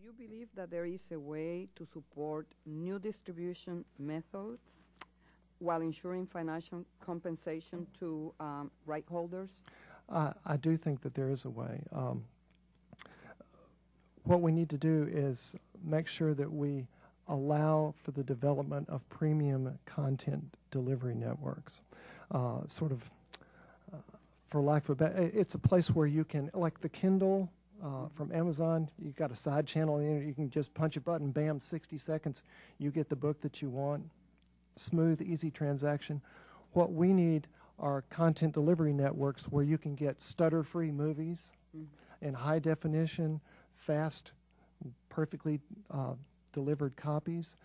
you believe that there is a way to support new distribution methods while ensuring financial compensation to right holders? I do think that there is a way. What we need to do is make sure that we allow for the development of premium content delivery networks. For lack of a better, it's a place where you can, like the Kindle from Amazon, you've got a side channel on the internet, you can just punch a button, bam, 60 seconds, you get the book that you want. Smooth, easy transaction. What we need are content delivery networks where you can get stutter-free movies in high definition, fast, perfectly delivered copies.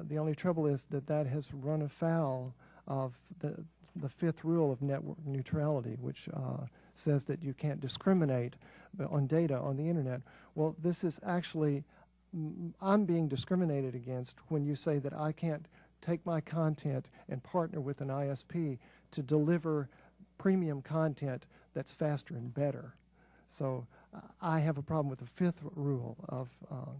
The only trouble is that has run afoul of the fifth rule of network neutrality, which says that you can't discriminate on data on the internet. Well, this is actually, I'm being discriminated against when you say that I can't take my content and partner with an ISP to deliver premium content that's faster and better. So I have a problem with the fifth rule of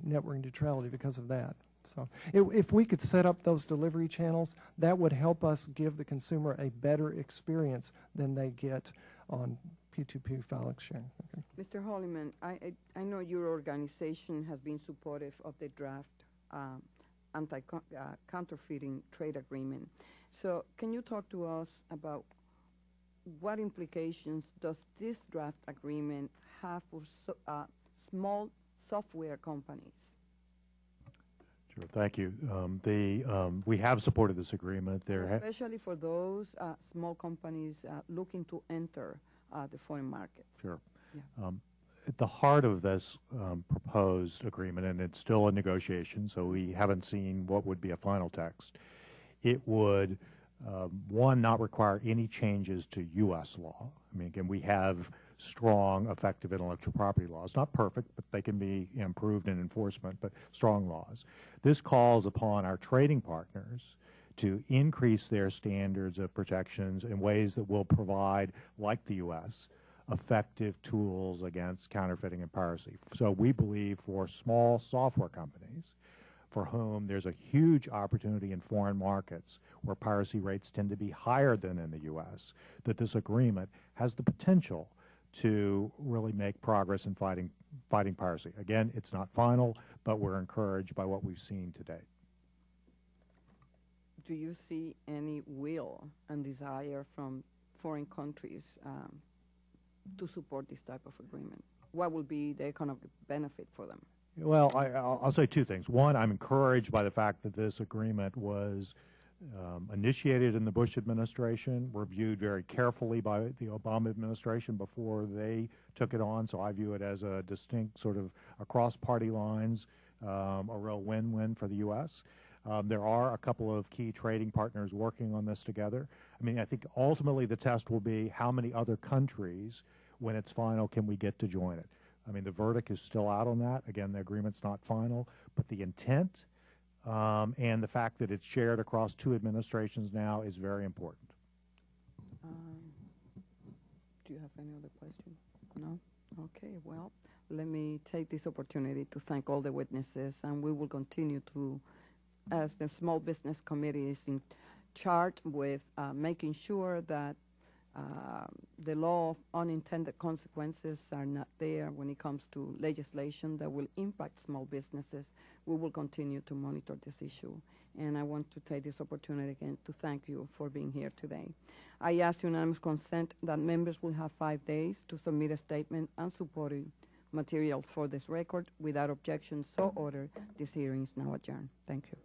network neutrality because of that. So if we could set up those delivery channels, that would help us give the consumer a better experience than they get on P2P file sharing. Okay. Mr. Holliman, I know your organization has been supportive of the draft anti-counterfeiting trade agreement. So can you talk to us about what implications does this draft agreement have for small software companies? Sure, thank you. We have supported this agreement. Especially for those small companies looking to enter the foreign market. Sure. Yeah. At the heart of this proposed agreement, and it's still a negotiation, so we haven't seen what would be a final text, it would, one, not require any changes to U.S. law. I mean, again, we have strong, effective intellectual property laws. Not perfect, but they can be improved in enforcement, but strong laws. This calls upon our trading partners to increase their standards of protections in ways that will provide, like the U.S., effective tools against counterfeiting and piracy. So we believe for small software companies for whom there's a huge opportunity in foreign markets where piracy rates tend to be higher than in the U.S., that this agreement has the potential to really make progress in fighting piracy. Again, it's not final, but we're encouraged by what we've seen to date. Do you see any will and desire from foreign countries to support this type of agreement? What will be the economic benefit for them? Well, I'll say two things. One, I'm encouraged by the fact that this agreement was initiated in the Bush administration, reviewed very carefully by the Obama administration before they took it on, so I view it as a distinct sort of across party lines, a real win-win for the U.S. There are a couple of key trading partners working on this together. I mean, I think ultimately the test will be how many other countries, when it's final, can we get to join it? I mean, the verdict is still out on that. Again, the agreement's not final, but the intent and the fact that it's shared across two administrations now is very important. Do you have any other question? No? Okay, well, let me take this opportunity to thank all the witnesses, and we will continue to, as the Small Business Committee is in charge with making sure that the law of unintended consequences are not there when it comes to legislation that will impact small businesses. We will continue to monitor this issue. And I want to take this opportunity again to thank you for being here today. I ask unanimous consent that members will have 5 days to submit a statement and supporting materials for this record. Without objection, so ordered. This hearing is now adjourned. Thank you.